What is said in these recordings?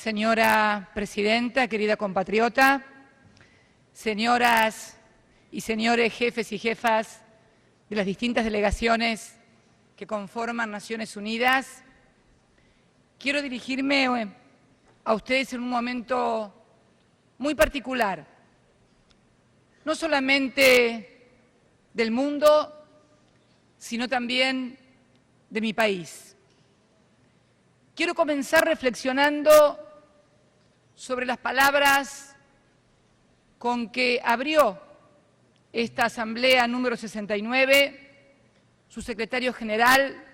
Señora Presidenta, querida compatriota, señoras y señores jefes y jefas de las distintas delegaciones que conforman Naciones Unidas, quiero dirigirme a ustedes en un momento muy particular, no solamente del mundo, sino también de mi país. Quiero comenzar reflexionando sobre las palabras con que abrió esta Asamblea número 69 su secretario general,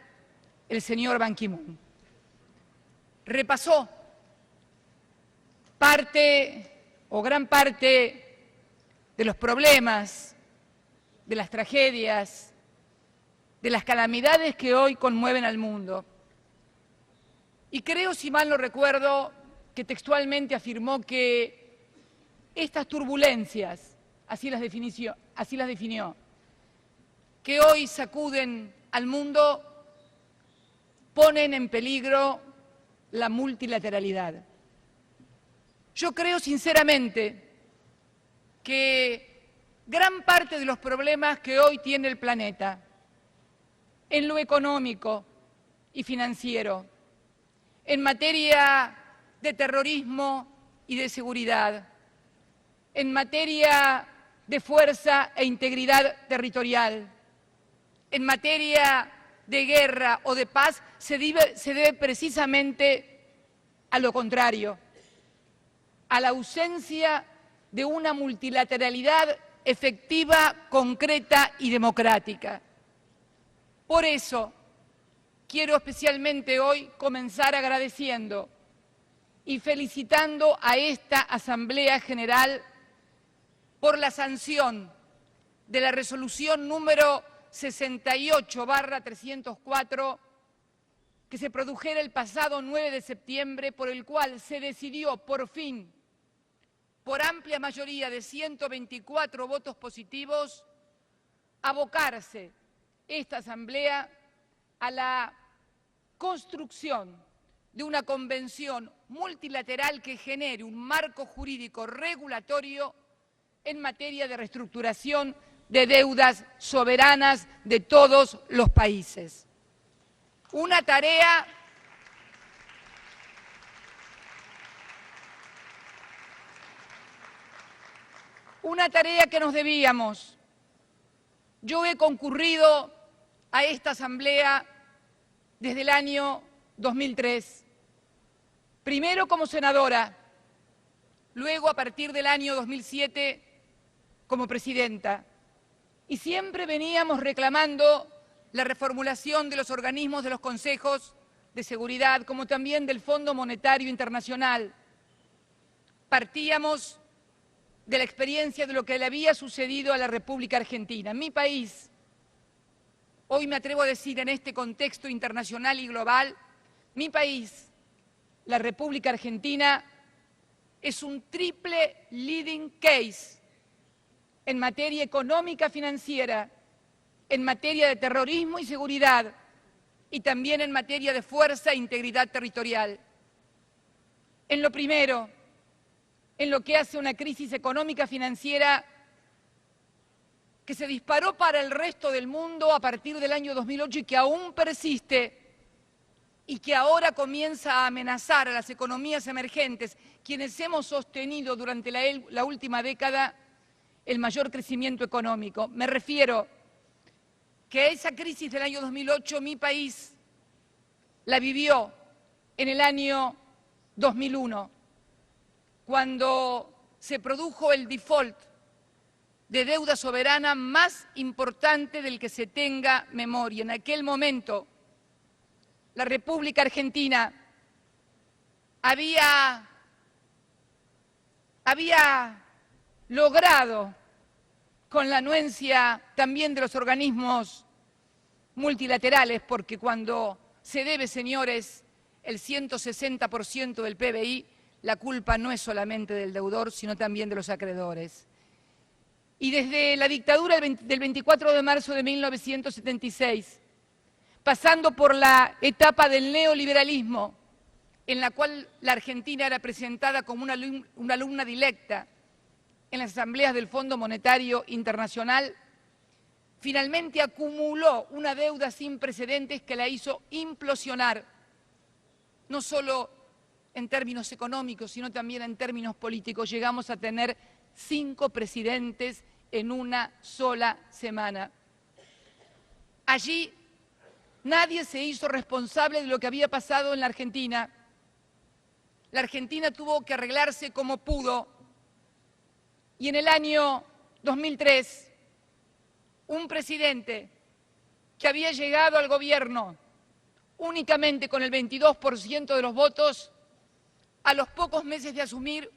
el señor Ban Ki-moon. Repasó parte o gran parte de los problemas, de las tragedias, de las calamidades que hoy conmueven al mundo. Y creo, si mal no recuerdo, que textualmente afirmó que estas turbulencias, así las definió, que hoy sacuden al mundo, ponen en peligro la multilateralidad. Yo creo sinceramente que gran parte de los problemas que hoy tiene el planeta, en lo económico y financiero, en materia de terrorismo y de seguridad, en materia de fuerza e integridad territorial, en materia de guerra o de paz, se debe precisamente a lo contrario, a la ausencia de una multilateralidad efectiva, concreta y democrática. Por eso, quiero especialmente hoy comenzar agradeciendo y felicitando a esta Asamblea General por la sanción de la resolución número 68/304 que se produjera el pasado 9 de septiembre, por el cual se decidió por fin, por amplia mayoría de 124 votos positivos, abocarse esta Asamblea a la construcción de una convención multilateral que genere un marco jurídico regulatorio en materia de reestructuración de deudas soberanas de todos los países. Una tarea que nos debíamos. Yo he concurrido a esta Asamblea desde el año 2003, primero como senadora, luego a partir del año 2007 como presidenta, y siempre veníamos reclamando la reformulación de los organismos de los consejos de seguridad, como también del Fondo Monetario Internacional. Partíamos de la experiencia de lo que le había sucedido a la República Argentina. Mi país, hoy me atrevo a decir en este contexto internacional y global, mi país, la República Argentina, es un triple leading case en materia económica financiera, en materia de terrorismo y seguridad, y también en materia de fuerza e integridad territorial. En lo primero, en lo que hace una crisis económica financiera que se disparó para el resto del mundo a partir del año 2008 y que aún persiste y que ahora comienza a amenazar a las economías emergentes, quienes hemos sostenido durante la última década el mayor crecimiento económico. Me refiero que esa crisis del año 2008 mi país la vivió en el año 2001, cuando se produjo el default de deuda soberana más importante del que se tenga memoria. En aquel momento, la República Argentina había logrado, con la anuencia también de los organismos multilaterales, porque cuando se debe, señores, el 160% del PBI, la culpa no es solamente del deudor, sino también de los acreedores. Y desde la dictadura del 24 de marzo de 1976, pasando por la etapa del neoliberalismo, en la cual la Argentina era presentada como una alumna directa en las asambleas del Fondo Monetario Internacional, finalmente acumuló una deuda sin precedentes que la hizo implosionar, no solo en términos económicos, sino también en términos políticos. Llegamos a tener 5 presidentes en una sola semana. Allí nadie se hizo responsable de lo que había pasado en la Argentina. La Argentina tuvo que arreglarse como pudo. Y en el año 2003, un presidente que había llegado al gobierno únicamente con el 22% de los votos, a los pocos meses de asumir,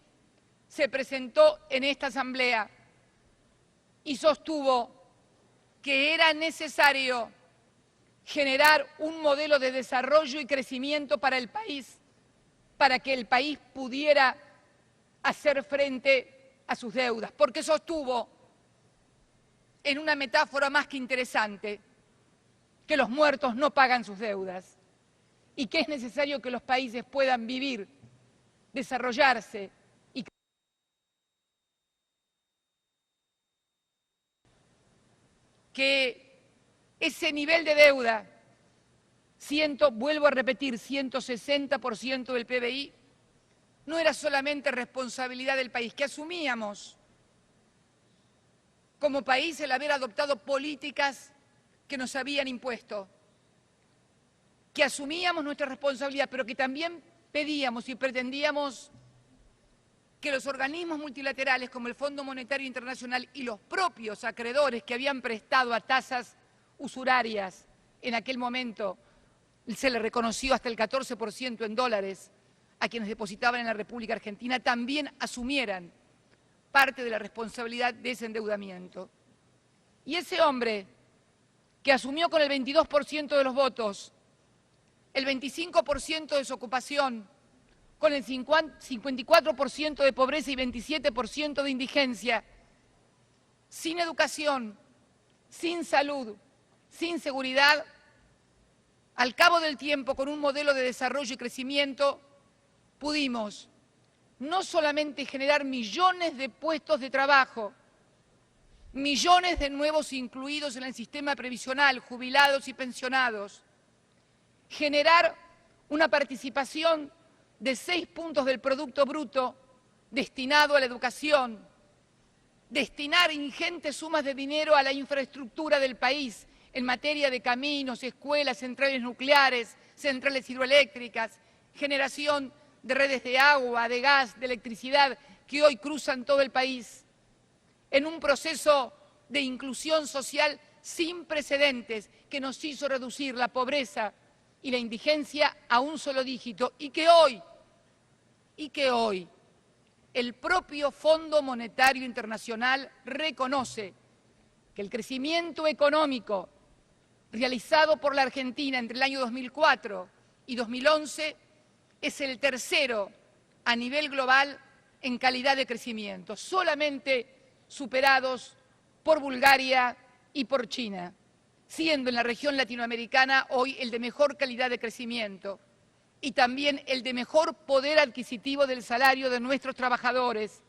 se presentó en esta asamblea y sostuvo que era necesario generar un modelo de desarrollo y crecimiento para el país, para que el país pudiera hacer frente a sus deudas, porque sostuvo, en una metáfora más que interesante, que los muertos no pagan sus deudas y que es necesario que los países puedan vivir, desarrollarse y que ese nivel de deuda, vuelvo a repetir, 160% del PBI, no era solamente responsabilidad del país, que asumíamos como país el haber adoptado políticas que nos habían impuesto, que asumíamos nuestra responsabilidad, pero que también pedíamos y pretendíamos que los organismos multilaterales como el Fondo Monetario Internacional y los propios acreedores que habían prestado a tasas usurarias, en aquel momento se le reconoció hasta el 14% en dólares a quienes depositaban en la República Argentina, también asumieran parte de la responsabilidad de ese endeudamiento. Y ese hombre que asumió con el 22% de los votos, el 25% de desocupación, con el 54% de pobreza y 27% de indigencia, sin educación, sin salud, sin seguridad, al cabo del tiempo, con un modelo de desarrollo y crecimiento, pudimos no solamente generar millones de puestos de trabajo, millones de nuevos incluidos en el sistema previsional, jubilados y pensionados, generar una participación de 6 puntos del Producto Bruto destinado a la educación, destinar ingentes sumas de dinero a la infraestructura del país en materia de caminos, escuelas, centrales nucleares, centrales hidroeléctricas, generación de redes de agua, de gas, de electricidad que hoy cruzan todo el país, en un proceso de inclusión social sin precedentes que nos hizo reducir la pobreza y la indigencia a un solo dígito y que hoy el propio Fondo Monetario Internacional reconoce que el crecimiento económico realizado por la Argentina entre el año 2004 y 2011 es el tercero a nivel global en calidad de crecimiento, solamente superados por Bulgaria y por China, siendo en la región latinoamericana hoy el de mejor calidad de crecimiento y también el de mejor poder adquisitivo del salario de nuestros trabajadores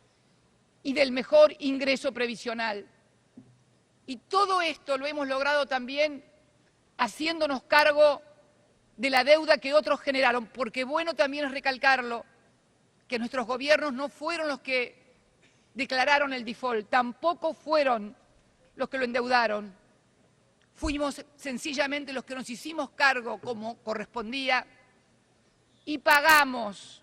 y del mejor ingreso previsional. Y todo esto lo hemos logrado también haciéndonos cargo de la deuda que otros generaron, porque bueno también es recalcarlo, que nuestros gobiernos no fueron los que declararon el default, tampoco fueron los que lo endeudaron. Fuimos sencillamente los que nos hicimos cargo como correspondía y pagamos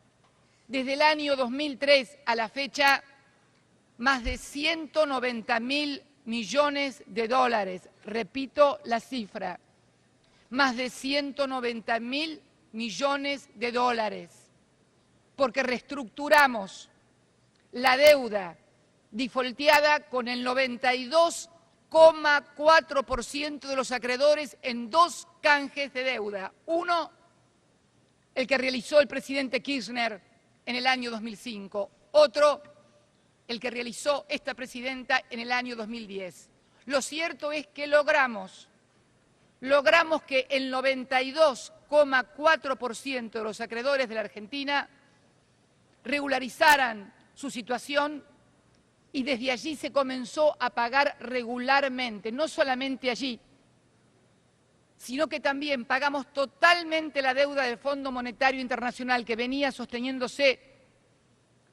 desde el año 2003 a la fecha más de 190.000 millones de dólares. Repito la cifra, más de 190.000 millones de dólares, porque reestructuramos la deuda defaulteada con el 92,4% de los acreedores en 2 canjes de deuda. Uno, el que realizó el presidente Kirchner en el año 2005. Otro, el que realizó esta presidenta en el año 2010. Lo cierto es que logramos logramos que el 92,4% de los acreedores de la Argentina regularizaran su situación y desde allí se comenzó a pagar regularmente, no solamente allí, sino que también pagamos totalmente la deuda del Fondo Monetario Internacional que venía sosteniéndose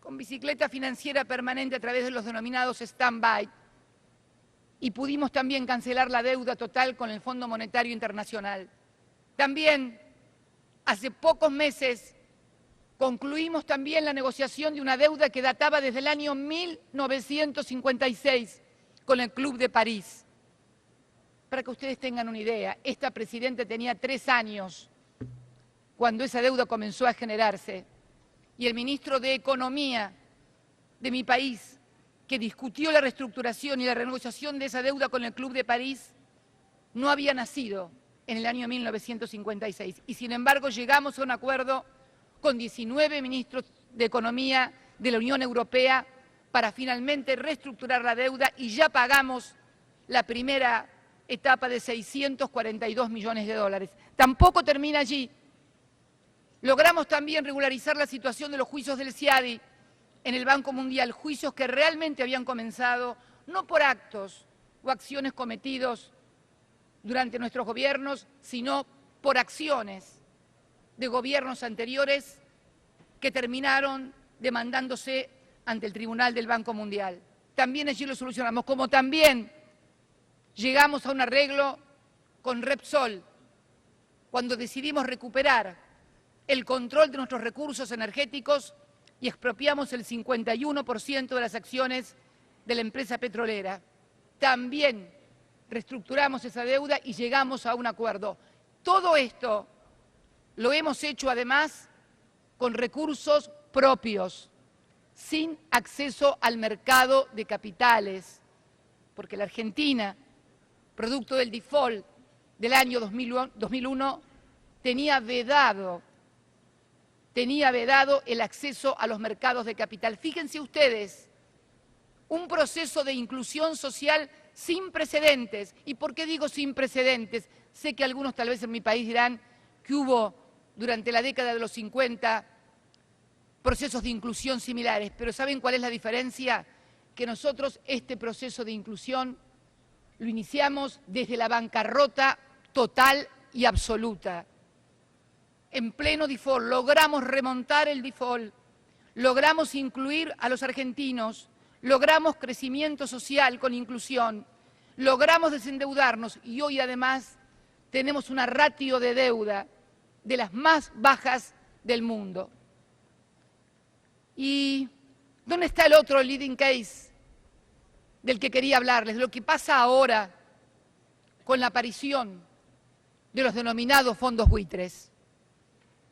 con bicicleta financiera permanente a través de los denominados stand-by, y pudimos también cancelar la deuda total con el Fondo Monetario Internacional. También, hace pocos meses, concluimos también la negociación de una deuda que databa desde el año 1956 con el Club de París. Para que ustedes tengan una idea, esta presidenta tenía 3 años cuando esa deuda comenzó a generarse, y el ministro de Economía de mi país, que discutió la reestructuración y la renegociación de esa deuda con el Club de París, no había nacido en el año 1956. Y sin embargo llegamos a un acuerdo con 19 ministros de Economía de la Unión Europea para finalmente reestructurar la deuda, y ya pagamos la primera etapa de 642 millones de dólares. Tampoco termina allí. Logramos también regularizar la situación de los juicios del CIADI en el Banco Mundial, juicios que realmente habían comenzado no por actos o acciones cometidos durante nuestros gobiernos, sino por acciones de gobiernos anteriores que terminaron demandándose ante el Tribunal del Banco Mundial. También allí lo solucionamos, como también llegamos a un arreglo con Repsol cuando decidimos recuperar el control de nuestros recursos energéticos y expropiamos el 51% de las acciones de la empresa petrolera. También reestructuramos esa deuda y llegamos a un acuerdo. Todo esto lo hemos hecho además con recursos propios, sin acceso al mercado de capitales, porque la Argentina, producto del default del año 2001, tenía vedado el acceso a los mercados de capital. Fíjense ustedes, un proceso de inclusión social sin precedentes. ¿Y por qué digo sin precedentes? Sé que algunos tal vez en mi país dirán que hubo durante la década de los 50 procesos de inclusión similares, pero ¿saben cuál es la diferencia? Que nosotros este proceso de inclusión lo iniciamos desde la bancarrota total y absoluta. En pleno default, logramos remontar el default, logramos incluir a los argentinos, logramos crecimiento social con inclusión, logramos desendeudarnos y hoy además tenemos una ratio de deuda de las más bajas del mundo. ¿Y dónde está el otro leading case del que quería hablarles? Lo que pasa ahora con la aparición de los denominados fondos buitres.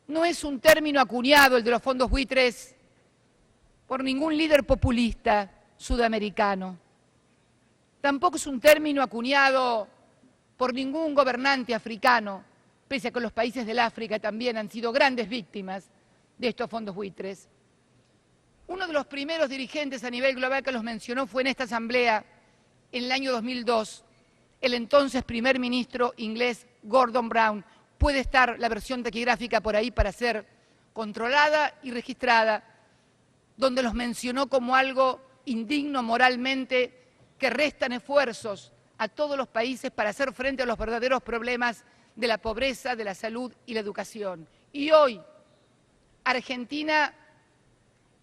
No es un término acuñado el de los fondos buitres por ningún líder populista sudamericano. Tampoco es un término acuñado por ningún gobernante africano, pese a que los países del África también han sido grandes víctimas de estos fondos buitres. Uno de los primeros dirigentes a nivel global que los mencionó fue en esta asamblea en el año 2002, el entonces primer ministro inglés Gordon Brown. Puede estar la versión taquigráfica por ahí para ser controlada y registrada, donde los mencionó como algo indigno moralmente, que restan esfuerzos a todos los países para hacer frente a los verdaderos problemas de la pobreza, de la salud y la educación. Y hoy, Argentina,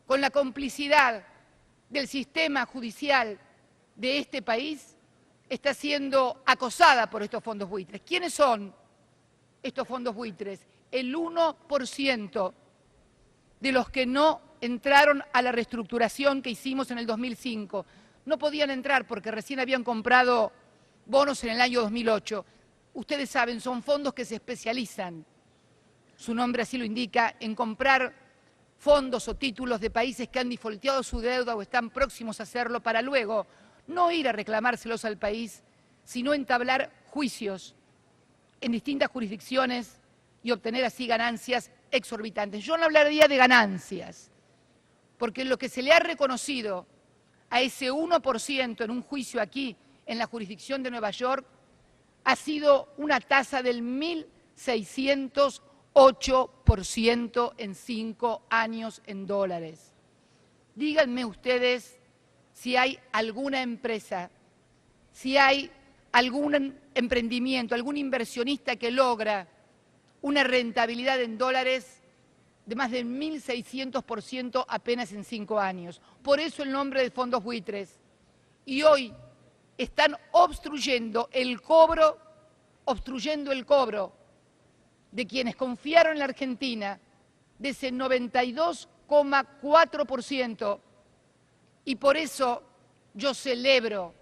con la complicidad del sistema judicial de este país, está siendo acosada por estos fondos buitres. ¿Quiénes son estos fondos buitres? El 1% de los que no entraron a la reestructuración que hicimos en el 2005. No podían entrar porque recién habían comprado bonos en el año 2008. Ustedes saben, son fondos que se especializan, su nombre así lo indica, en comprar fondos o títulos de países que han defaulteado su deuda o están próximos a hacerlo, para luego no ir a reclamárselos al país, sino entablar juicios en distintas jurisdicciones y obtener así ganancias exorbitantes. Yo no hablaría de ganancias, porque lo que se le ha reconocido a ese 1% en un juicio aquí, en la jurisdicción de Nueva York, ha sido una tasa del 1.608% en 5 años en dólares. Díganme ustedes si hay alguna empresa, si hay algún emprendimiento, algún inversionista que logra una rentabilidad en dólares de más del 1.600% apenas en 5 años. Por eso el nombre de fondos buitres. Y hoy están obstruyendo el cobro de quienes confiaron en la Argentina de ese 92,4%. Y por eso yo celebro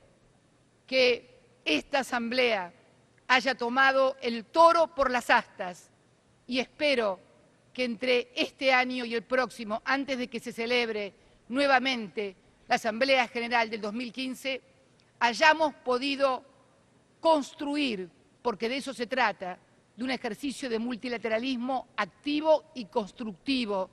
que esta Asamblea haya tomado el toro por las astas y espero que entre este año y el próximo, antes de que se celebre nuevamente la Asamblea General del 2015, hayamos podido construir, porque de eso se trata, de un ejercicio de multilateralismo activo y constructivo,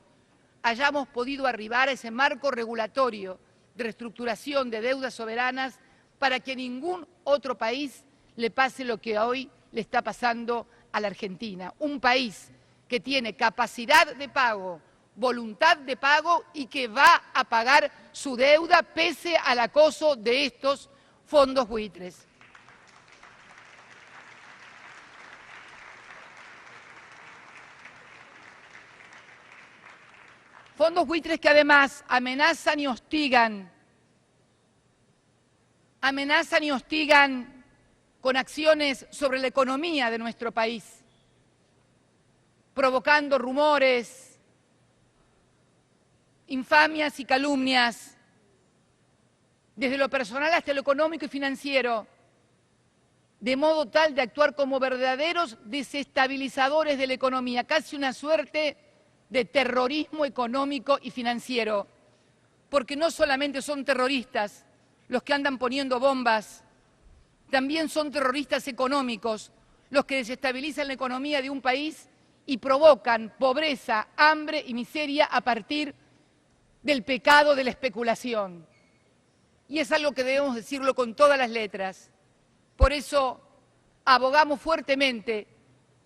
hayamos podido arribar a ese marco regulatorio de reestructuración de deudas soberanas para que a ningún otro país le pase lo que hoy le está pasando a la Argentina. Un país que tiene capacidad de pago, voluntad de pago y que va a pagar su deuda pese al acoso de estos fondos buitres. Fondos buitres que además amenazan y hostigan con acciones sobre la economía de nuestro país, provocando rumores, infamias y calumnias, desde lo personal hasta lo económico y financiero, de modo tal de actuar como verdaderos desestabilizadores de la economía, casi una suerte de terrorismo económico y financiero, porque no solamente son terroristas los que andan poniendo bombas, también son terroristas económicos los que desestabilizan la economía de un país y provocan pobreza, hambre y miseria a partir del pecado de la especulación. Y es algo que debemos decirlo con todas las letras. Por eso abogamos fuertemente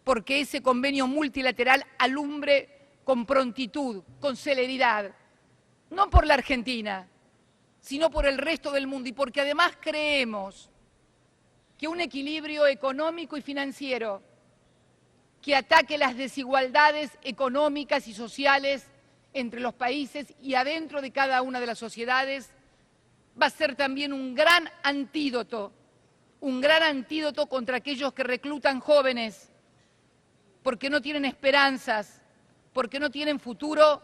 porque ese convenio multilateral alumbre con prontitud, con celeridad, no por la Argentina, sino por el resto del mundo y porque además creemos que un equilibrio económico y financiero que ataque las desigualdades económicas y sociales entre los países y adentro de cada una de las sociedades va a ser también un gran antídoto contra aquellos que reclutan jóvenes porque no tienen esperanzas, porque no tienen futuro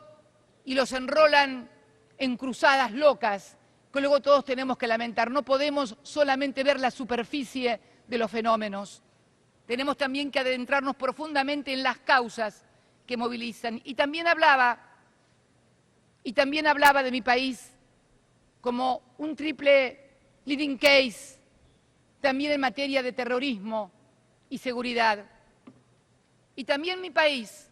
y los enrolan en cruzadas locas que luego todos tenemos que lamentar. No podemos solamente ver la superficie de los fenómenos. Tenemos también que adentrarnos profundamente en las causas que movilizan. Y también hablaba de mi país como un triple leading case, también en materia de terrorismo y seguridad. Y también mi país,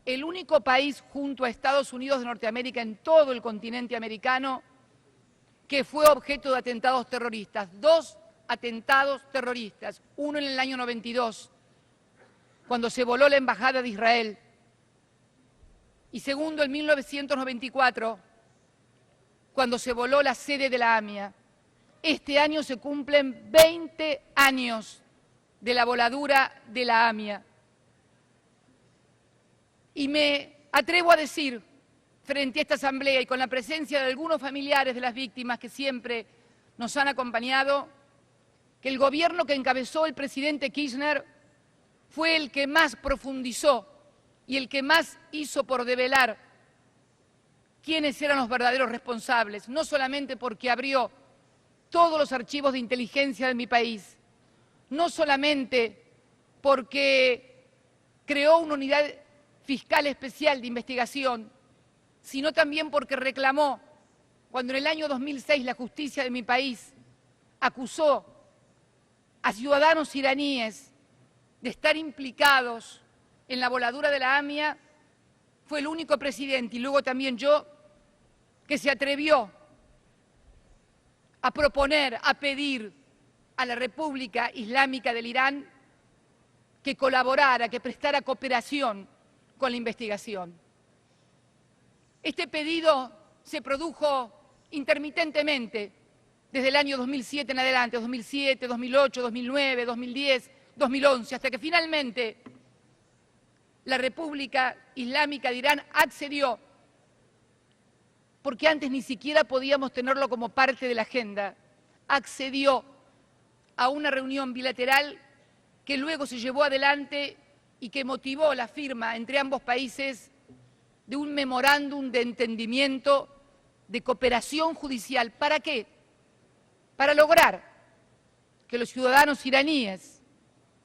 el único país junto a Estados Unidos de Norteamérica en todo el continente americano que fue objeto de atentados terroristas. 2 atentados terroristas, uno en el año 92, cuando se voló la embajada de Israel, y segundo en 1994, cuando se voló la sede de la AMIA. Este año se cumplen 20 años de la voladura de la AMIA. Y me atrevo a decir, frente a esta asamblea y con la presencia de algunos familiares de las víctimas que siempre nos han acompañado, que el gobierno que encabezó el presidente Kirchner fue el que más profundizó y el que más hizo por develar quiénes eran los verdaderos responsables, no solamente porque abrió todos los archivos de inteligencia de mi país, no solamente porque creó una unidad fiscal especial de investigación, sino también porque reclamó, cuando en el año 2006 la justicia de mi país acusó a ciudadanos iraníes de estar implicados en la voladura de la AMIA, fue el único presidente, y luego también yo, que se atrevió a proponer, a pedir a la República Islámica del Irán que colaborara, que prestara cooperación con la investigación. Este pedido se produjo intermitentemente desde el año 2007 en adelante, 2007, 2008, 2009, 2010, 2011, hasta que finalmente la República Islámica de Irán accedió, porque antes ni siquiera podíamos tenerlo como parte de la agenda, accedió a una reunión bilateral que luego se llevó adelante y que motivó la firma entre ambos países de un memorándum de entendimiento de cooperación judicial. ¿Para qué? Para lograr que los ciudadanos iraníes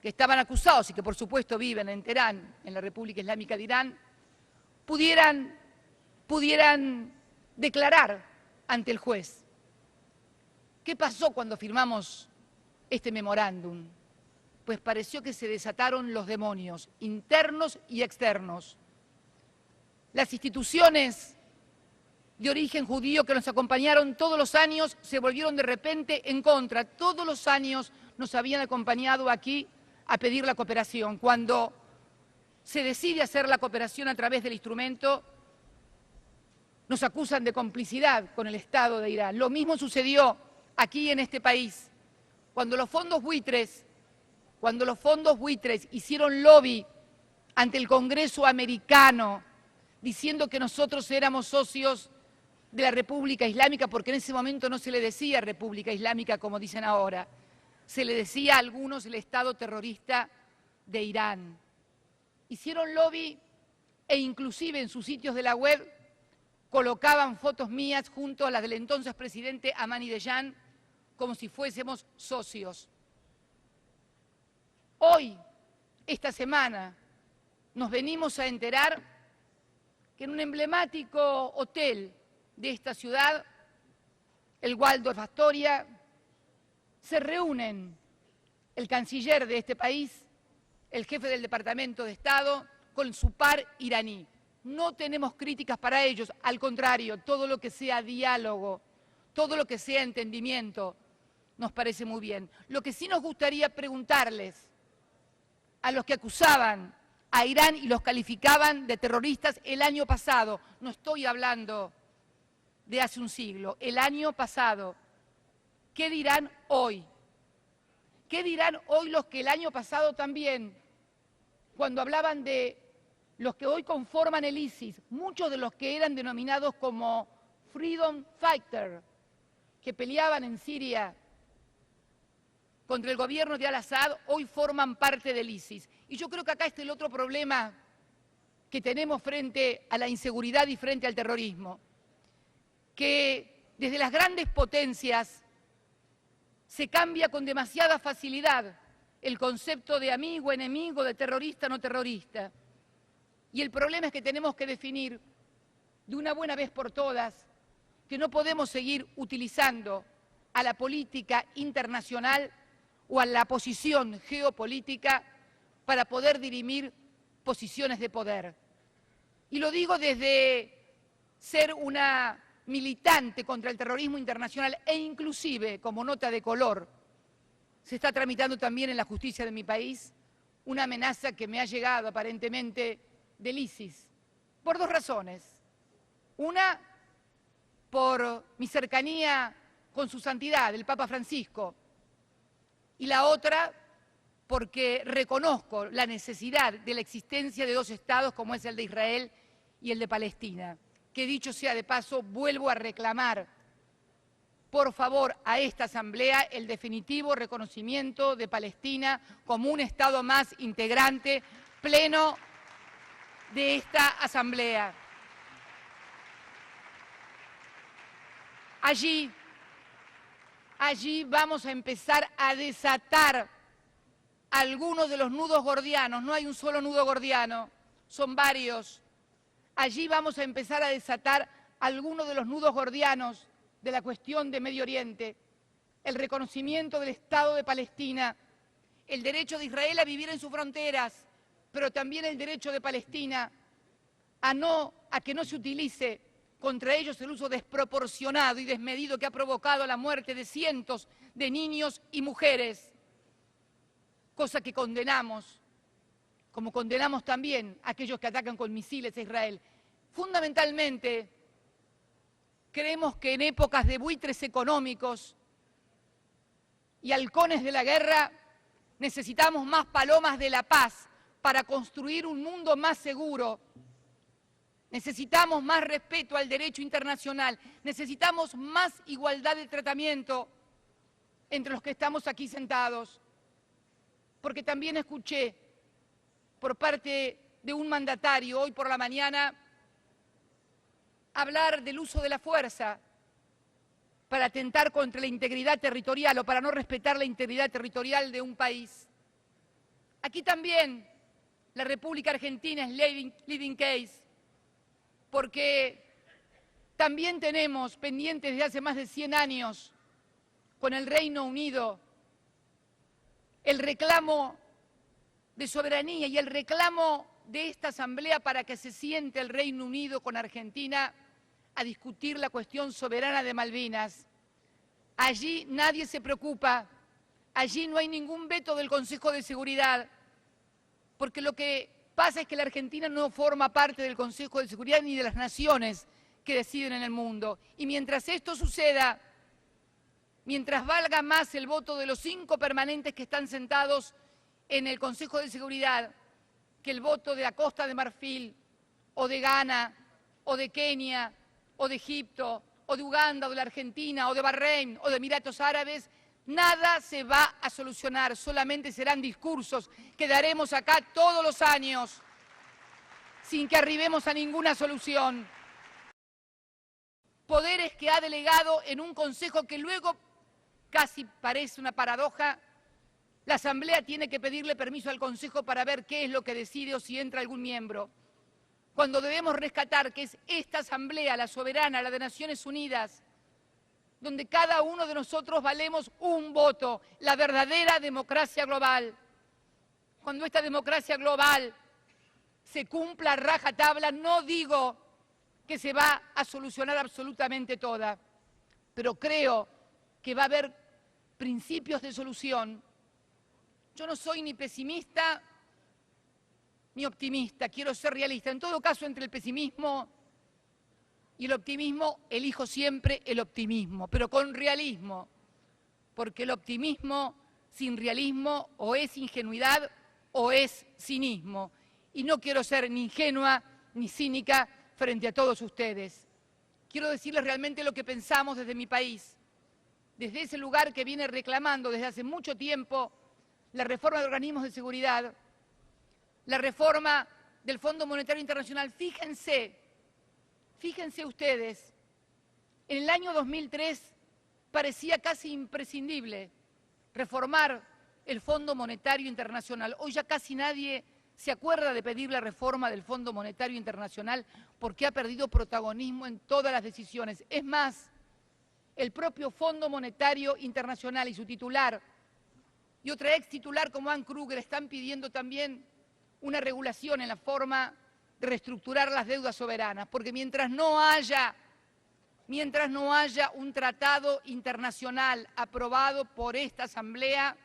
que estaban acusados y que por supuesto viven en Teherán, en la República Islámica de Irán, pudieran declarar ante el juez. ¿Qué pasó cuando firmamos este memorándum? Pues pareció que se desataron los demonios, internos y externos. Las instituciones de origen judío que nos acompañaron todos los años se volvieron de repente en contra. Todos los años nos habían acompañado aquí a pedir la cooperación. Cuando se decide hacer la cooperación a través del instrumento, nos acusan de complicidad con el Estado de Irán. Lo mismo sucedió aquí en este país. Cuando los fondos buitres hicieron lobby ante el Congreso americano diciendo que nosotros éramos socios de la República Islámica, porque en ese momento no se le decía República Islámica como dicen ahora, se le decía a algunos el Estado terrorista de Irán. Hicieron lobby e inclusive en sus sitios de la web colocaban fotos mías junto a las del entonces presidente Ahmadinejad como si fuésemos socios. Hoy, esta semana, nos venimos a enterar que en un emblemático hotel de esta ciudad, el Waldorf Astoria, se reúnen el canciller de este país, el jefe del Departamento de Estado, con su par iraní. No tenemos críticas para ellos, al contrario, todo lo que sea diálogo, todo lo que sea entendimiento, nos parece muy bien. Lo que sí nos gustaría preguntarles a los que acusaban a Irán y los calificaban de terroristas el año pasado, no estoy hablando de hace un siglo, el año pasado, ¿qué dirán hoy? ¿Qué dirán hoy los que el año pasado también, cuando hablaban de los que hoy conforman el ISIS, muchos de los que eran denominados como Freedom Fighter, que peleaban en Siria contra el gobierno de Al-Assad, hoy forman parte del ISIS? Y yo creo que acá está el otro problema que tenemos frente a la inseguridad y frente al terrorismo, que desde las grandes potencias se cambia con demasiada facilidad el concepto de amigo, enemigo, de terrorista, no terrorista. Y el problema es que tenemos que definir de una buena vez por todas que no podemos seguir utilizando a la política internacional o a la posición geopolítica para poder dirimir posiciones de poder. Y lo digo desde ser una militante contra el terrorismo internacional e inclusive, como nota de color, se está tramitando también en la justicia de mi país una amenaza que me ha llegado aparentemente del ISIS, por dos razones. Una, por mi cercanía con su santidad, el Papa Francisco, y la otra, porque reconozco la necesidad de la existencia de dos estados como es el de Israel y el de Palestina, que dicho sea de paso, vuelvo a reclamar, por favor, a esta Asamblea el definitivo reconocimiento de Palestina como un estado más integrante, pleno de esta Asamblea. Allí vamos a empezar a desatar algunos de los nudos gordianos. No hay un solo nudo gordiano, son varios. Allí vamos a empezar a desatar algunos de los nudos gordianos de la cuestión de Medio Oriente, el reconocimiento del Estado de Palestina, el derecho de Israel a vivir en sus fronteras, pero también el derecho de Palestina a que no se utilice contra ellos el uso desproporcionado y desmedido que ha provocado la muerte de cientos de niños y mujeres, cosa que condenamos, como condenamos también a aquellos que atacan con misiles a Israel. Fundamentalmente, creemos que en épocas de buitres económicos y halcones de la guerra necesitamos más palomas de la paz para construir un mundo más seguro. Necesitamos más respeto al derecho internacional, necesitamos más igualdad de tratamiento entre los que estamos aquí sentados. Porque también escuché por parte de un mandatario hoy por la mañana hablar del uso de la fuerza para atentar contra la integridad territorial o para no respetar la integridad territorial de un país. Aquí también la República Argentina es leading case, porque también tenemos pendientes desde hace más de 100 años con el Reino Unido el reclamo de soberanía y el reclamo de esta Asamblea para que se siente el Reino Unido con Argentina a discutir la cuestión soberana de Malvinas. Allí nadie se preocupa, allí no hay ningún veto del Consejo de Seguridad, porque lo que pasa es que la Argentina no forma parte del Consejo de Seguridad ni de las naciones que deciden en el mundo. Y mientras esto suceda, mientras valga más el voto de los 5 permanentes que están sentados en el Consejo de Seguridad que el voto de la Costa de Marfil, o de Ghana, o de Kenia, o de Egipto, o de Uganda, o de la Argentina, o de Bahrein, o de Emiratos Árabes, nada se va a solucionar, solamente serán discursos que daremos acá todos los años sin que arribemos a ninguna solución. Poderes que ha delegado en un consejo que luego, casi parece una paradoja, la Asamblea tiene que pedirle permiso al Consejo para ver qué es lo que decide o si entra algún miembro. Cuando debemos rescatar que es esta Asamblea, la soberana, la de Naciones Unidas, donde cada uno de nosotros valemos un voto, la verdadera democracia global. Cuando esta democracia global se cumpla a rajatabla, no digo que se va a solucionar absolutamente toda, pero creo que va a haber principios de solución. Yo no soy ni pesimista ni optimista, quiero ser realista. En todo caso, entre el pesimismo y el optimismo, elijo siempre el optimismo, pero con realismo, porque el optimismo sin realismo o es ingenuidad o es cinismo. Y no quiero ser ni ingenua ni cínica frente a todos ustedes. Quiero decirles realmente lo que pensamos desde mi país, desde ese lugar que viene reclamando desde hace mucho tiempo la reforma de organismos de seguridad, la reforma del Fondo Monetario Internacional. Fíjense ustedes, en el año 2003 parecía casi imprescindible reformar el Fondo Monetario Internacional. Hoy ya casi nadie se acuerda de pedir la reforma del Fondo Monetario Internacional porque ha perdido protagonismo en todas las decisiones. Es más, el propio Fondo Monetario Internacional y su titular y otra ex titular como Anne Kruger están pidiendo también una regulación en la forma de reestructurar las deudas soberanas, porque mientras no haya un tratado internacional aprobado por esta Asamblea,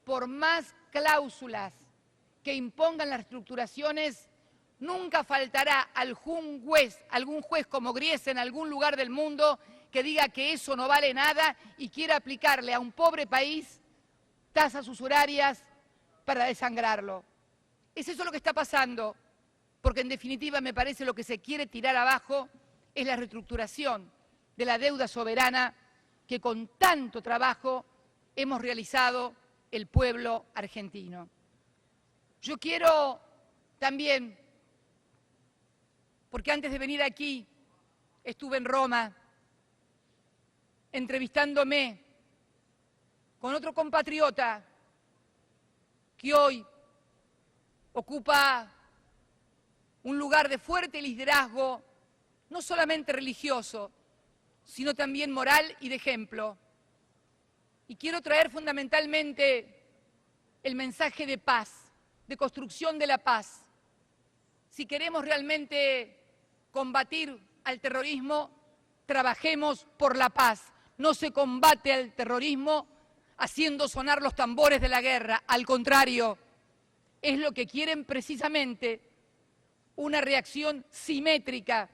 por más cláusulas que impongan las reestructuraciones, nunca faltará algún juez como Griesa en algún lugar del mundo que diga que eso no vale nada y quiera aplicarle a un pobre país tasas usurarias para desangrarlo. Es eso lo que está pasando, porque en definitiva me parece lo que se quiere tirar abajo es la reestructuración de la deuda soberana que con tanto trabajo hemos realizado el pueblo argentino. Yo quiero también, porque antes de venir aquí estuve en Roma entrevistándome con otro compatriota que hoy ocupa un lugar de fuerte liderazgo, no solamente religioso, sino también moral y de ejemplo. Y quiero traer fundamentalmente el mensaje de paz, de construcción de la paz. Si queremos realmente combatir al terrorismo, trabajemos por la paz. No se combate al terrorismo haciendo sonar los tambores de la guerra. Al contrario, es lo que quieren precisamente, una reacción simétrica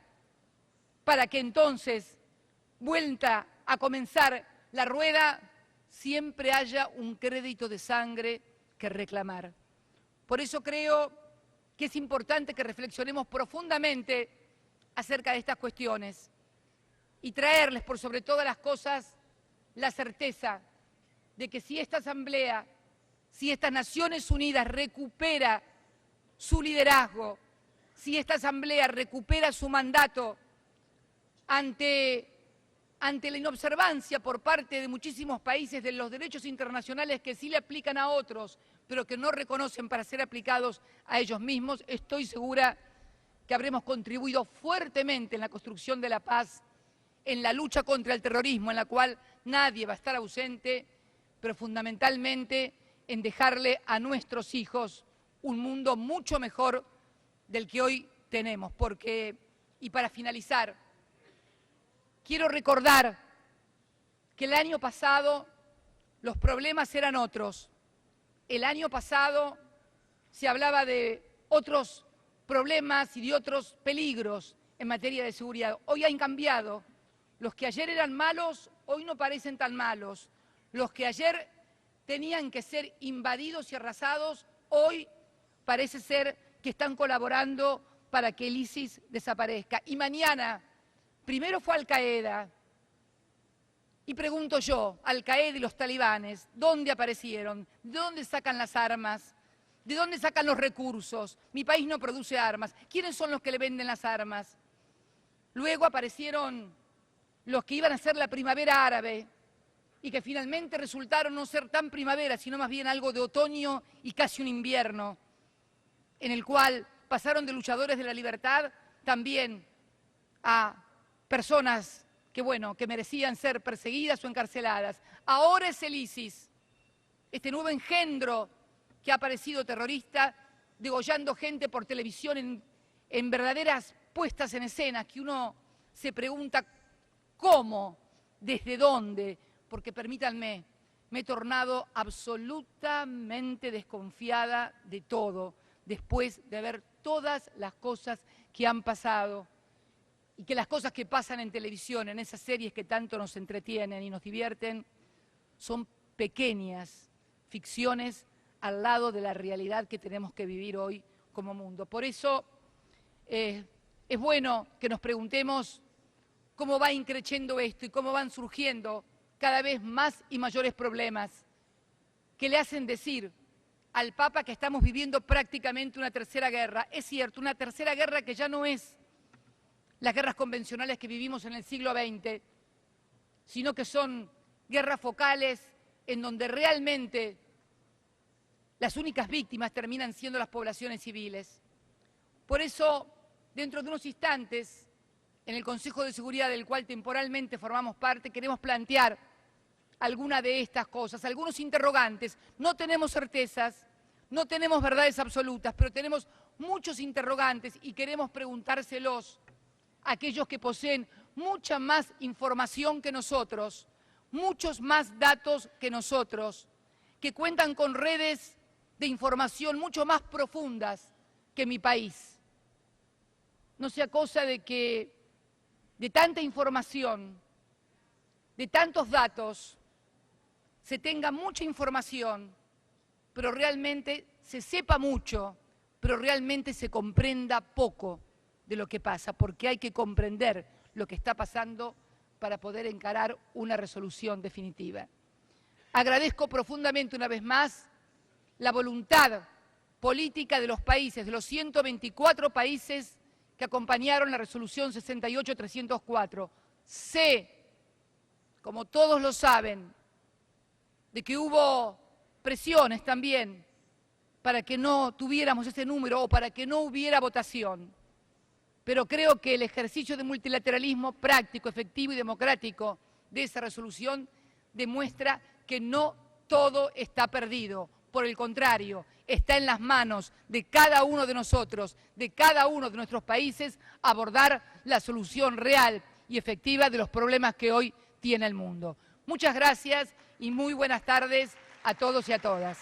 para que entonces, vuelta a comenzar la rueda, siempre haya un crédito de sangre que reclamar. Por eso creo que es importante que reflexionemos profundamente acerca de estas cuestiones y traerles, por sobre todas las cosas, la certeza de que si esta Asamblea, si estas Naciones Unidas recupera su liderazgo, si esta Asamblea recupera su mandato ante la inobservancia por parte de muchísimos países de los derechos internacionales que sí le aplican a otros, pero que no reconocen para ser aplicados a ellos mismos, estoy segura que habremos contribuido fuertemente en la construcción de la paz, en la lucha contra el terrorismo, en la cual nadie va a estar ausente, pero fundamentalmente en dejarle a nuestros hijos un mundo mucho mejor del que hoy tenemos. Porque, y para finalizar, quiero recordar que el año pasado los problemas eran otros. El año pasado se hablaba de otros problemas y de otros peligros en materia de seguridad. Hoy han cambiado. Los que ayer eran malos, hoy no parecen tan malos. Los que ayer tenían que ser invadidos y arrasados, hoy parece ser que están colaborando para que el ISIS desaparezca. Y mañana, primero fue Al-Qaeda, y pregunto yo, Al-Qaeda y los talibanes, ¿dónde aparecieron? ¿De dónde sacan las armas? ¿De dónde sacan los recursos? Mi país no produce armas. ¿Quiénes son los que le venden las armas? Luego aparecieron los que iban a ser la primavera árabe y que finalmente resultaron no ser tan primavera, sino más bien algo de otoño y casi un invierno, en el cual pasaron de luchadores de la libertad también a personas que merecían ser perseguidas o encarceladas. Ahora es el ISIS, este nuevo engendro que ha aparecido terrorista, degollando gente por televisión en verdaderas puestas en escena, que uno se pregunta cómo, desde dónde, porque permítanme, me he tornado absolutamente desconfiada de todo, después de ver todas las cosas que han pasado y que las cosas que pasan en televisión, en esas series que tanto nos entretienen y nos divierten, son pequeñas ficciones al lado de la realidad que tenemos que vivir hoy como mundo. Por eso es bueno que nos preguntemos cómo va increciendo esto y cómo van surgiendo cada vez más y mayores problemas que le hacen decir al Papa que estamos viviendo prácticamente una tercera guerra. Es cierto, una tercera guerra que ya no es las guerras convencionales que vivimos en el siglo XX, sino que son guerras focales en donde realmente las únicas víctimas terminan siendo las poblaciones civiles. Por eso, dentro de unos instantes, en el Consejo de Seguridad del cual temporalmente formamos parte, queremos plantear alguna de estas cosas, algunos interrogantes. No tenemos certezas, no tenemos verdades absolutas, pero tenemos muchos interrogantes y queremos preguntárselos a aquellos que poseen mucha más información que nosotros, muchos más datos que nosotros, que cuentan con redes de información mucho más profundas que mi país. No sea cosa de que de tanta información, de tantos datos, se tenga mucha información, pero realmente se sepa mucho, pero realmente se comprenda poco de lo que pasa, porque hay que comprender lo que está pasando para poder encarar una resolución definitiva. Agradezco profundamente una vez más la voluntad política de los países, de los 124 países que acompañaron la resolución 68-304. Sé, como todos lo saben, de que hubo presiones también para que no tuviéramos ese número o para que no hubiera votación. Pero creo que el ejercicio de multilateralismo práctico, efectivo y democrático de esa resolución demuestra que no todo está perdido. Por el contrario, está en las manos de cada uno de nosotros, de cada uno de nuestros países, abordar la solución real y efectiva de los problemas que hoy tiene el mundo. Muchas gracias y muy buenas tardes a todos y a todas.